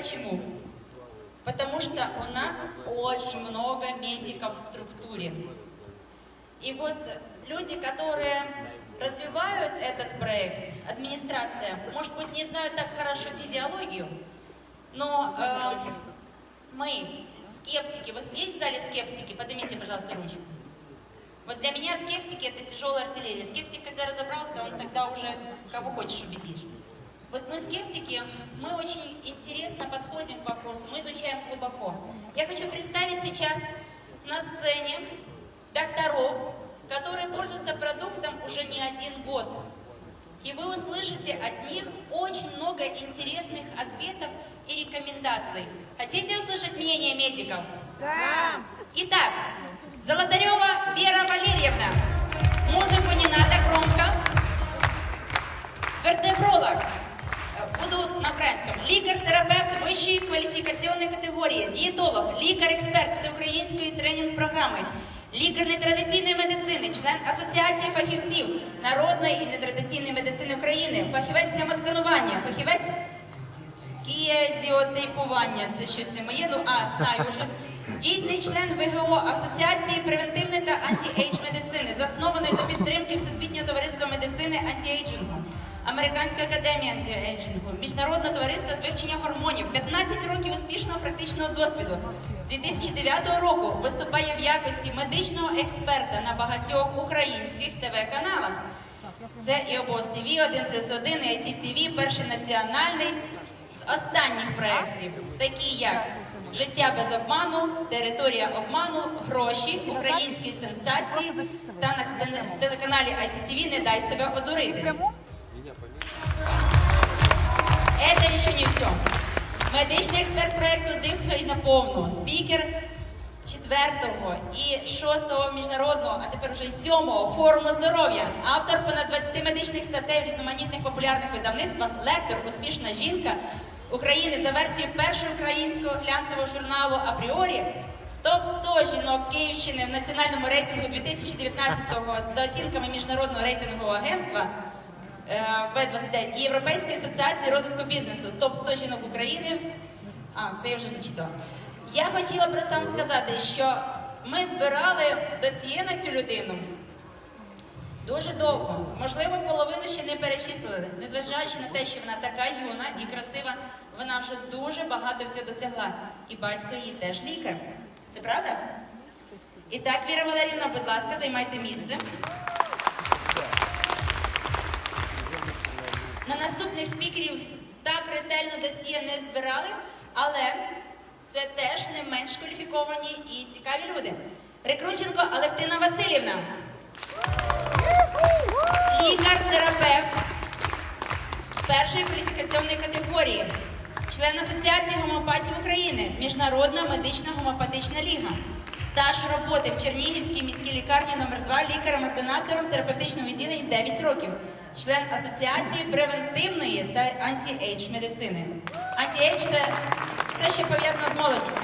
почему? Потому что у нас очень много медиков в структуре. И вот люди, которые развивают этот проект, администрация, может быть, не знают так хорошо физиологию, но мы, скептики, вот есть в зале скептики? Поднимите, пожалуйста, ручку. Вот для меня скептики — это тяжелая артиллерия. Скептик, когда разобрался, он тогда уже кого хочешь убедишь. Вот мы, скептики, мы очень интересно подходим к вопросу, мы изучаем глубоко. Я хочу представить сейчас на сцене докторов, которые пользуются продуктом уже не 1 год. И вы услышите от них очень много интересных ответов и рекомендаций. Хотите услышать мнение медиков? Да! Итак, Золотарева Вера Валерьевна. Музыку не надо, громко. Вертебролог. Буду на українському. Лікар-терапевт вищої кваліфікаційної категорії, дієтолог, лікар-експерт всеукраїнської тренінг-програми, лікар нетрадиційної медицини, член Асоціації фахівців народної і нетрадиційної медицини України, фахівець гемосканування, фахівець з кіезіотейпування, це щось не моє, знаю вже. Дійсний член ВГО Асоціації превентивної та анті-ейдж медицини, заснованої за підтримки Всесвітнього товариства медицини анті-ейджингу, Американської академії анті-ейджингу, Міжнародного товариства з вивчення гормонів, 15 років успішного практичного досвіду. З 2009 року виступає в якості медичного експерта на багатьох українських ТВ-каналах. Це і ОБОЗ ТВ, 1+1, і ICTV, Перший національний. З останніх проєктів, такі як «Життя без обману», «Територія обману», «Гроші», «Українські сенсації» та на телеканалі ICTV «Не дай себе одурити». Это еще не все. Медичний експерт проєкту «Дихай наповну», спікер 4-го і 6-го міжнародного, а тепер вже й 7-го форуму здоров'я, автор понад 20 медичних статей в різноманітних популярних видавництвах, лектор, успішна жінка України за версією першого українського глянцевого журналу «Апріорі», топ-100 жінок Київщини в національному рейтингу 2019-го за оцінками Міжнародного рейтингового агентства В29 і Європейської асоціації розвитку бізнесу, топ-100 жінок України. Це я вже зачитала. Я хотіла просто вам сказати, що ми збирали досьє на цю людину дуже довго. Можливо, половину ще не перечислили. Незважаючи на те, що вона така юна і красива, вона вже дуже багато всього досягла. І батько її теж лікар. Це правда? І так, Віра Валеріївна, будь ласка, займайте місце. На наступних спікерів так ретельно досьє не збирали, але це теж не менш кваліфіковані і цікаві люди. Рекрученко Алевтина Васильівна. Лікар-терапевт першої кваліфікаційної категорії, член Асоціації гомеопатів України, Міжнародна медична гомеопатична ліга, стаж роботи в Чернігівській міській лікарні номер 2 лікарем-ординатором терапевтичного відділення 9 років, член Асоціації превентивної та анті-ейдж медицини. Анті-ейдж – це ще пов'язано з молодістю.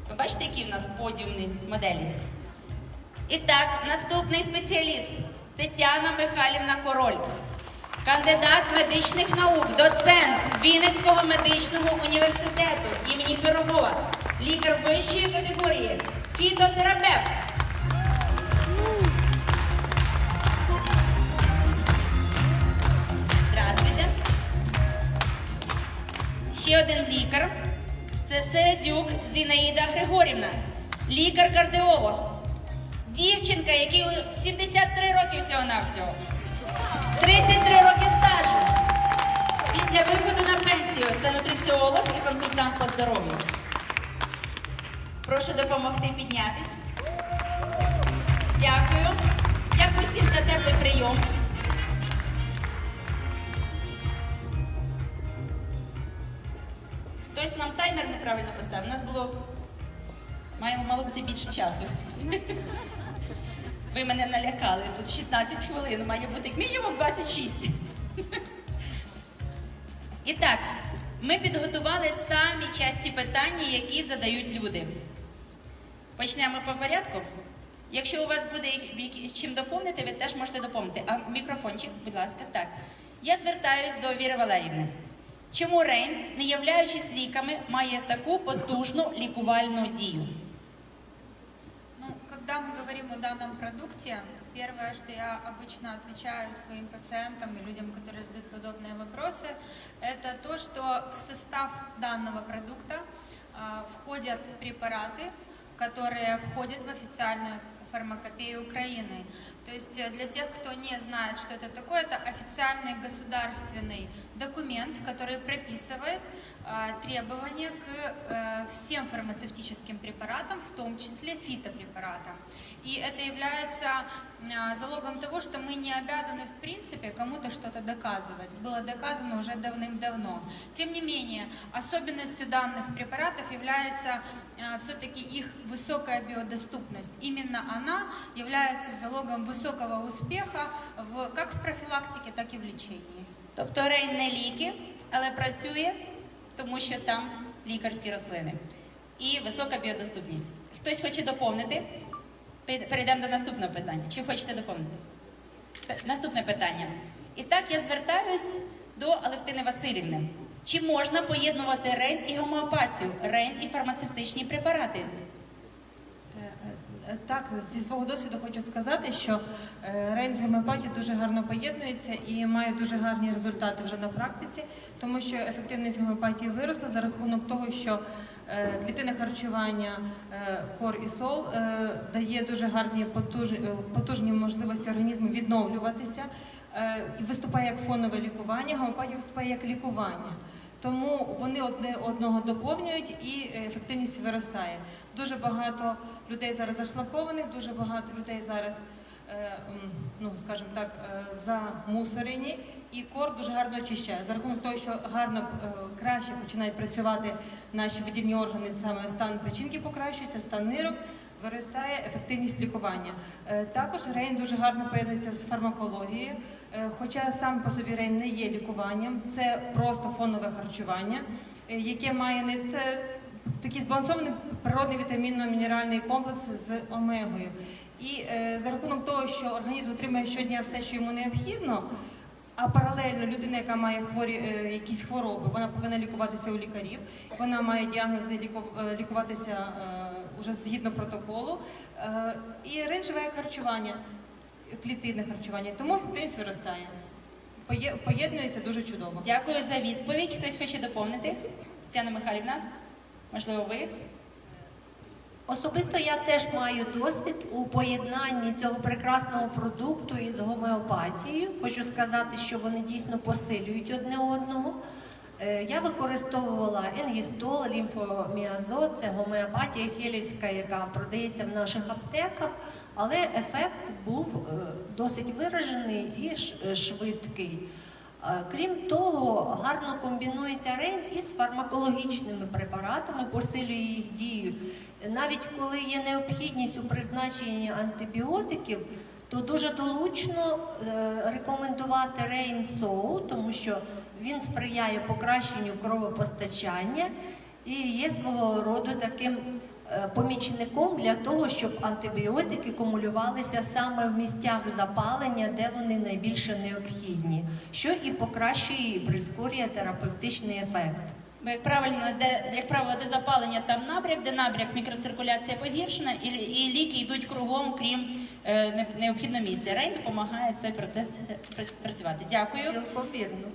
Ви бачите, які в нас подіумні моделі? І так, наступний спеціаліст Тетяна Михайлівна Король. Кандидат медичних наук, доцент Вінницького медичного університету імені Пирогова, лікар вищої категорії, фітотерапевт. Здравствуйте. Ще один лікар. Це Середюк Зінаїда Григорівна, лікар-кардіолог. Дівчинка, якій 73 роки всього-навсього. 33 роки стажу. Після виходу на пенсію це нутриціолог і консультант по здоров'ю. Прошу допомогти піднятись. Дякую. Дякую всім за теплий прийом. Хтось нам таймер неправильно поставив. У нас було мало бути більше часу. Ви мене налякали. Тут 16 хвилин, має бути як мінімум 26. І так, ми підготували самі часті питання, які задають люди. Почнемо по порядку. Якщо у вас буде чим доповнити, ви теж можете доповнити. А мікрофончик, будь ласка, так. Я звертаюсь до Віри Валеріївни. Чому Рейн, не являючись ліками, має таку потужну лікувальну дію? Ну, когда мы говорим о данном продукте, первое, что я обычно отвечаю своим пациентам и людям, которые задают подобные вопросы, это то, что в состав данного продукта входят препараты, которые входят в официальную фармакопею Украины. То есть для тех, кто не знает, что это такое, это официальный государственный документ, который прописывает требования к всем фармацевтическим препаратам, в том числе фитопрепаратам. И это является залогом того, что мы не обязаны в принципе кому-то что-то доказывать. Было доказано уже давным-давно. Тем не менее, особенностью данных препаратов является все-таки их высокая биодоступность. Именно она является залогом высокого успеха как в профилактике, так и в лечении. Тобто Рейн не ліки, але працює, тому що там лікарські рослини. І висока біодоступність. Хтось хоче доповнити? Перейдемо до наступного питання. Чи хочете доповнити? Наступне питання. І так я звертаюсь до Алевтини Василівни. Чи можна поєднувати Рейн і гомеопатію, Рейн і фармацевтичні препарати? Так, зі свого досвіду хочу сказати, що Рейн з гомеопатією дуже гарно поєднується і має дуже гарні результати вже на практиці, тому що ефективність гомеопатії виросла за рахунок того, що клітинне харчування кор і сол дає дуже гарні потужні можливості організму відновлюватися, і виступає як фонове лікування, гомеопатія виступає як лікування. Тому вони одне одного доповнюють і ефективність виростає. Дуже багато людей зараз зашлакованих, дуже багато людей зараз, ну, скажімо так, замусорені, і кор дуже гарно очищає. За рахунок того, що гарно, краще починають працювати наші видільні органи, саме стан печінки покращується, стан нирок, виростає ефективність лікування. Також Рейн дуже гарно поєднується з фармакологією, хоча сам по собі Рейн не є лікуванням, це просто фонове харчування, яке має такий збалансований природний вітамінно-мінеральний комплекс з омегою. І за рахунок того, що організм отримує щодня все, що йому необхідно, а паралельно людина, яка має якісь хвороби, вона повинна лікуватися у лікарів, вона має діагнози лікуватися уже згідно протоколу. І Рейн живе як харчування, клітинне харчування, тому ефективність виростає. Поєднується дуже чудово. Дякую за відповідь. Хтось хоче доповнити? Тетяна Михайлівна, можливо, ви? Особисто я теж маю досвід у поєднанні цього прекрасного продукту із гомеопатією. Хочу сказати, що вони дійсно посилюють одне одного. Я використовувала енгістол, лімфоміазот, це гомеопатія хелівська, яка продається в наших аптеках, але ефект був досить виражений і швидкий. Крім того, гарно комбінується Рейн із фармакологічними препаратами, посилює їх дію. Навіть коли є необхідність у призначенні антибіотиків, то дуже долучно рекомендувати Рейн Соул, тому що він сприяє покращенню кровопостачання і є свого роду таким помічником для того, щоб антибіотики кумулювалися саме в місцях запалення, де вони найбільше необхідні, що і покращує і прискорює терапевтичний ефект. Бо, як правило, де запалення, там набряк, де набряк, мікроциркуляція погіршена, і ліки йдуть кругом, крім необхідного місця. Рейн допомагає цей процес працювати. Дякую. Цілком вірно.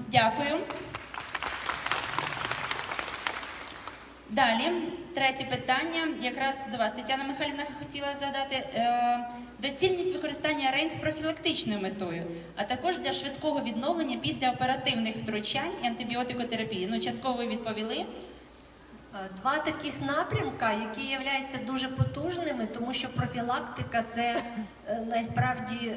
Дякую. Далі, третє питання, якраз до вас, Тетяна Михайлівна, хотіла задати. Доцільність використання Рейн з профілактичною метою, а також для швидкого відновлення після оперативних втручань і антибіотикотерапії. Ну, частково ви відповіли. Два таких напрямка, які являються дуже потужними, тому що профілактика – це насправді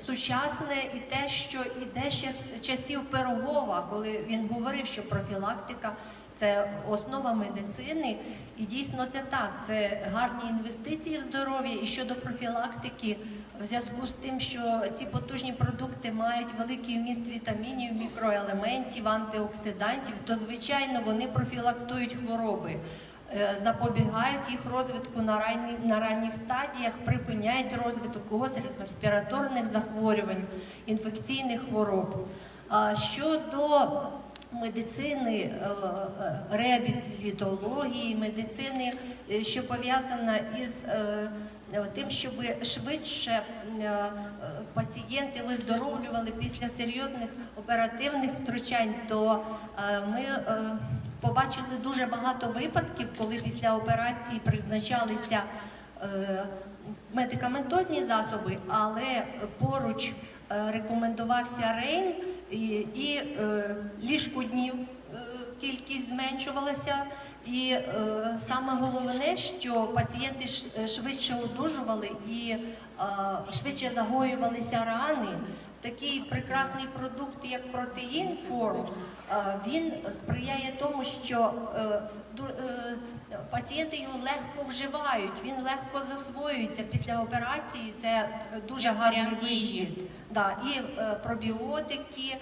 сучасне і те, що іде ще з часів Пирогова, коли він говорив, що профілактика – це основа медицини, і дійсно це так, це гарні інвестиції в здоров'я. І щодо профілактики, в зв'язку з тим, що ці потужні продукти мають великий вміст вітамінів, мікроелементів, антиоксидантів, то, звичайно, вони профілактують хвороби. запобігають їх розвитку на ранніх стадіях, припиняють розвиток респіраторних захворювань, інфекційних хвороб. Щодо медицини, реабілітології, медицини, що пов'язана із тим, щоб швидше пацієнти виздоровлювали після серйозних оперативних втручань, то ми побачили дуже багато випадків, коли після операції призначалися медикаментозні засоби, але поруч рекомендувався Рейн і ліжкоднів кількість зменшувалася. І саме головне, що пацієнти швидше одужували і швидше загоювалися рани. Такий прекрасний продукт, як протеїн форм, він сприяє тому, що пацієнти його легко вживають, він легко засвоюється після операції, це дуже гарний вихід. Да, і пробіотики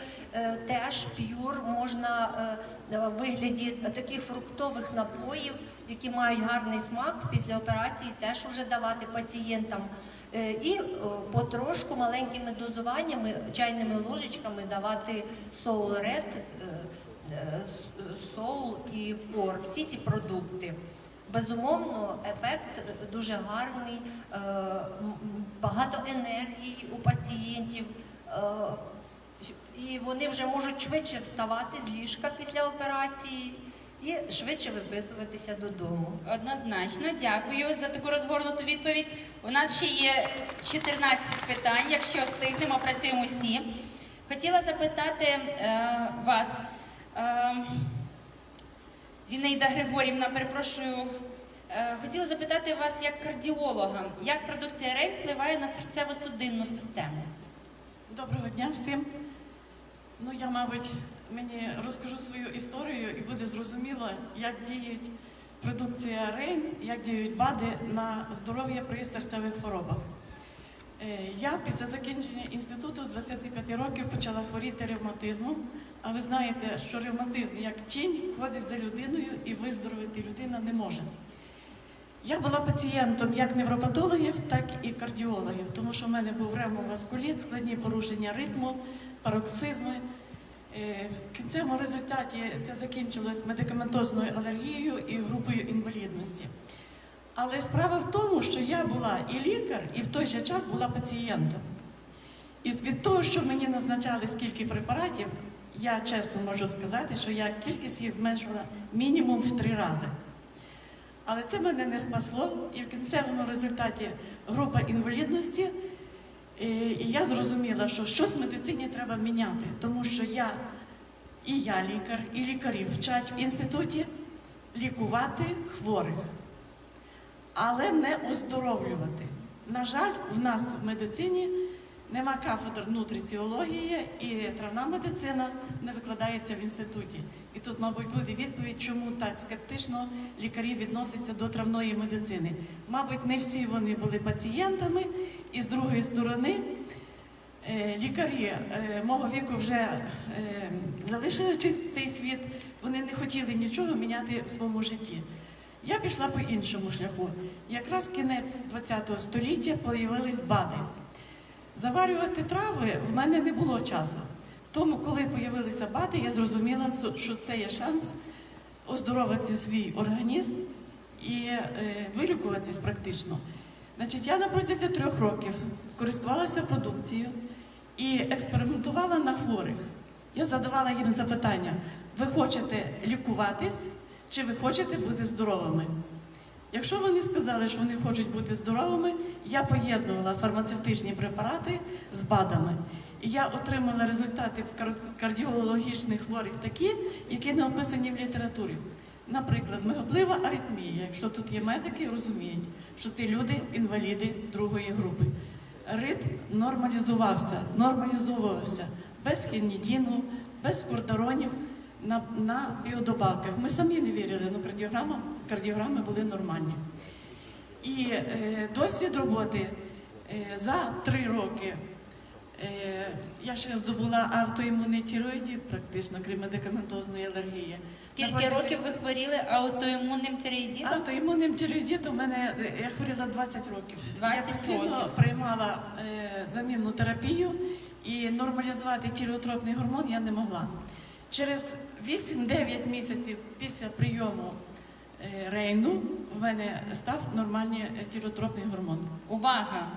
теж п'юр можна в вигляді таких фруктових напоїв, які мають гарний смак, після операції теж уже давати пацієнтам. І потрошку маленькими дозуваннями, чайними ложечками давати Soul Red, Soul і Core, всі ці продукти. Безумовно, ефект дуже гарний, багато енергії у пацієнтів, і вони вже можуть швидше вставати з ліжка після операції і швидше виписуватися додому. Однозначно, дякую за таку розгорнуту відповідь. У нас ще є 14 питань, якщо встигнемо, працюємо всі. Хотіла запитати вас, Зінаїда Григорівна, перепрошую, хотіла запитати вас як кардіолога, як продукція Рейн впливає на серцево-судинну систему? Доброго дня всім. Ну, я, мабуть, розкажу свою історію і буде зрозуміло, як діють продукція Рейн, як діють БАДи на здоров'я при серцевих хворобах. Я після закінчення інституту з 25 років почала хворіти ревматизмом, а ви знаєте, що ревматизм як тінь ходить за людиною і виздоровити людина не може. Я була пацієнтом як невропатологів, так і кардіологів, тому що в мене був ревмоваскуліт, складні порушення ритму, пароксизми. В кінцевому результаті це закінчилось медикаментозною алергією і групою інвалідності. Але справа в тому, що я була і лікар, і в той же час була пацієнтом. І від того, що мені назначали скільки препаратів, я чесно можу сказати, що я кількість їх зменшувала мінімум в 3 рази. Але це мене не спасло, і в кінцевому результаті група інвалідності, і я зрозуміла, що щось в медицині треба міняти, тому що я лікар, і лікарі вчать в інституті лікувати хворих, але не оздоровлювати. На жаль, в нас в медицині нема кафедр нутриціології, і травна медицина не викладається в інституті. І тут, мабуть, буде відповідь, чому так скептично лікарі відносяться до травної медицини. Мабуть, не всі вони були пацієнтами, і з другої сторони, лікарі мого віку вже залишили цей світ, вони не хотіли нічого міняти в своєму житті. Я пішла по іншому шляху. Якраз кінець ХХ століття появились БАДи. Заварювати трави в мене не було часу. Тому, коли з'явилися БАДи, я зрозуміла, що це є шанс оздоровити свій організм і вилікуватись практично. Значить, я на протязі 3 років користувалася продукцією і експериментувала на хворих. Я задавала їм запитання: ви хочете лікуватись чи ви хочете бути здоровими? Якщо вони сказали, що вони хочуть бути здоровими, я поєднувала фармацевтичні препарати з БАДами. І я отримала результати в кардіологічних хворих такі, які не описані в літературі. Наприклад, миготлива аритмія. Якщо тут є медики, розуміють, що це люди інваліди 2-ї групи. Ритм нормалізовувався без хінідіну, без кордаронів, на біодобавках. Ми самі не вірили, але кардіограми були нормальні. І досвід роботи за 3 роки Я ще здобула автоімунний тиреоїдит, практично, крім медикаментозної алергії. Скільки років ви хворіли аутоімунним тиреоїдитом? Автоімунним тиреоїдитом я хворіла 20 років. 20 я постійно років. приймала замінну терапію і нормалізувати тиреотропний гормон я не могла. Через 8-9 місяців після прийому Рейну в мене став нормальний тиреотропний гормон. Увага!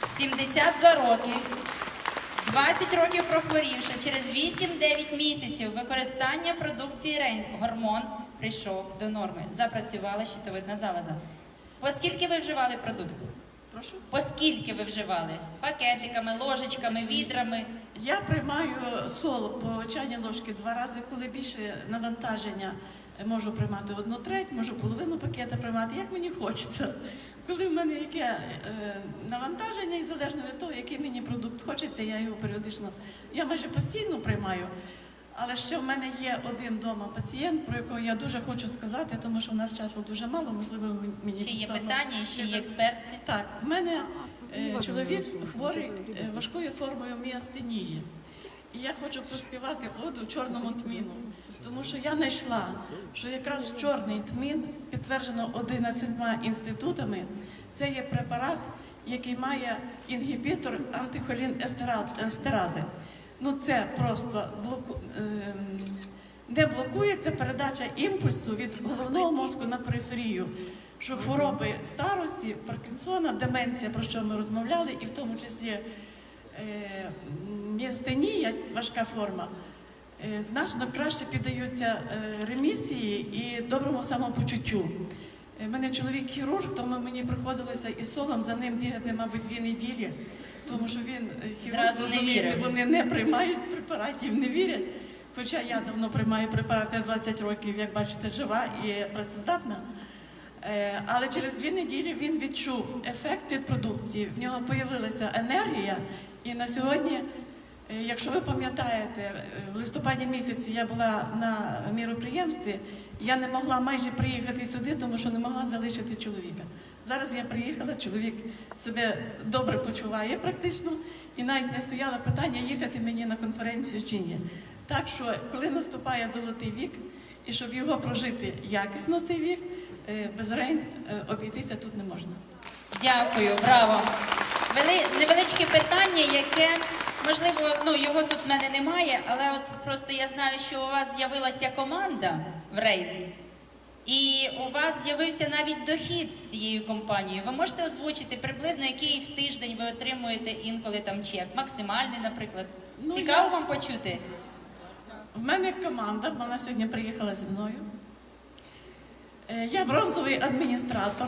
В 72 роки, 20 років прохворівши, через 8-9 місяців використання продукції Рейн гормон прийшов до норми. Запрацювала щитовидна залоза. Поскільки ви вживали продукти? Прошу? Поскільки ви вживали? Пакетиками, ложечками, відрами? Я приймаю сол по чайній ложці 2 рази, коли більше навантаження можу приймати 1/3, можу половину пакета приймати, як мені хочеться. Коли в мене яке навантаження, і залежно від того, який мені продукт хочеться, я його періодично, я майже постійно приймаю. Але ще в мене є один вдома пацієнт, про якого я дуже хочу сказати, тому що в нас часу дуже мало, можливо, мені... Ще є того- питання, ще є експерти. Так, в мене чоловік хворий важкою формою міастенії. І я хочу поспівати оду чорному тміну, тому що я знайшла, що якраз чорний тмін, підтверджено 11 інститутами, це є препарат, який має інгібітор антихолінестерази. Ну це просто не блокується передача імпульсу від головного мозку на периферію, що хвороби старості, Паркінсона, деменція, про що ми розмовляли, і в тому числі міастенія, важка форма, значно краще піддаються ремісії і доброму самопочуттю. У мене чоловік хірург, тому мені приходилося із солом за ним бігати, мабуть, 2 неділі, тому що він хірург, Зразу не розумієте, вірив. вони не приймають препаратів, не вірять. Хоча я давно приймаю препарати 20 років, як бачите, жива і працездатна. Але через 2 неділі він відчув ефект від продукції, в нього з'явилася енергія. І на сьогодні, якщо ви пам'ятаєте, в листопаді місяці я була на міроприємстві, я не могла майже приїхати сюди, тому що не могла залишити чоловіка. Зараз я приїхала, чоловік себе добре почуває практично, і навіть не стояло питання, їхати мені на конференцію чи ні. Так що, коли наступає золотий вік, і щоб його прожити якісно цей вік, без Рейн обійтися тут не можна. Дякую, браво. Невеличке питання, яке, можливо, його тут в мене немає, але от просто я знаю, що у вас з'явилася команда в Рейн, і у вас з'явився навіть дохід з цією компанією. Ви можете озвучити приблизно, який в тиждень ви отримуєте інколи там чек? Максимальний, наприклад. Цікаво вам почути? В мене команда, вона сьогодні приїхала зі мною. Я бронзовий адміністратор.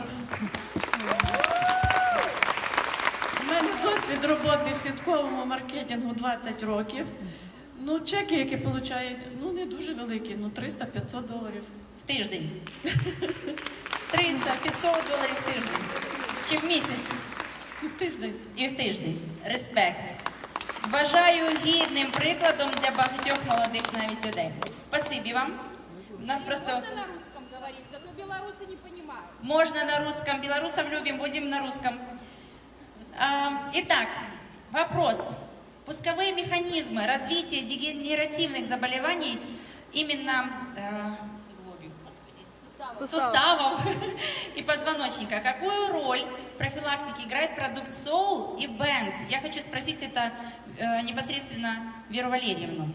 У мене досвід роботи в сітковому маркетингу 20 років. Ну, чеки, які получають, не дуже великі, $300-500. В тиждень. 300-500 доларів в тиждень. Чи в місяць? В тиждень. І в тиждень. Респект. Вважаю гідним прикладом для багатьох молодих навіть людей. Спасибі вам. У нас просто... Можно на русском говорить, зато белорусы не понимают. Можно на русском. Белорусов любим, будем на русском. Итак, вопрос. Пусковые механизмы развития дегенеративных заболеваний именно суставов и позвоночника. Какую роль в профилактике играет продукт Soul и Band? Я хочу спросить это непосредственно Веру Валерьевну.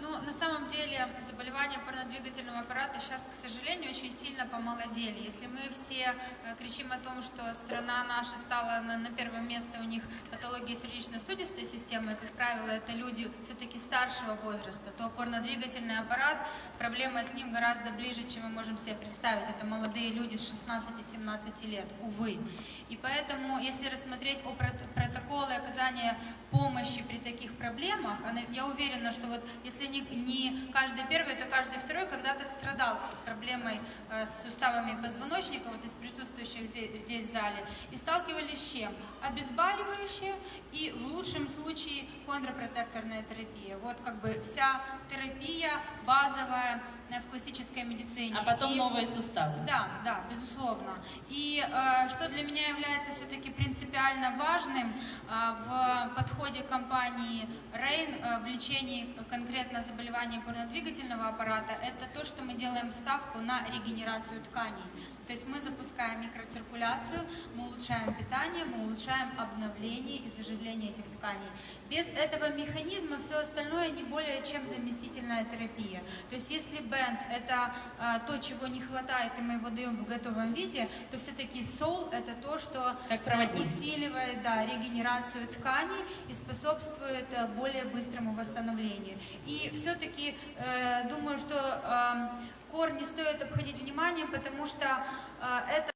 Ну, на самом деле, заболевания опорно-двигательного аппарата сейчас, к сожалению, очень сильно помолодели. Если мы все кричим о том, что страна наша стала на первое место, у них патология сердечно-сосудистой системы, и, как правило, это люди все-таки старшего возраста, то опорно-двигательный аппарат, проблема с ним гораздо ближе, чем мы можем себе представить. Это молодые люди с 16-17 лет, увы. И поэтому, если рассмотреть о протоколы оказания помощи при таких проблемах, я уверена, что вот если не каждый первый, то каждый второй когда-то страдал проблемой с суставами позвоночника, вот из присутствующих здесь в зале, и сталкивались с чем? Обезболивающее и в лучшем случае хондропротекторная терапия. Вот как бы вся терапия базовая в классической медицине. А потом новые суставы. Да, безусловно. И что для меня является все-таки принципиально важным в подходе компании Rain в лечении конкретно заболеваний опорно-двигательного аппарата, это то, что мы делаем ставку на регенерацию тканей. То есть мы запускаем микроциркуляцию, мы улучшаем питание, мы улучшаем обновление и заживление этих тканей. Без этого механизма все остальное не более чем заместительная терапия. То есть если бенд – это то, чего не хватает, и мы его даем в готовом виде, то все-таки сол – это то, что усиливает регенерацию тканей и способствует более быстрому восстановлению. И все-таки думаю, что кор не стоит обходить вниманием, потому что это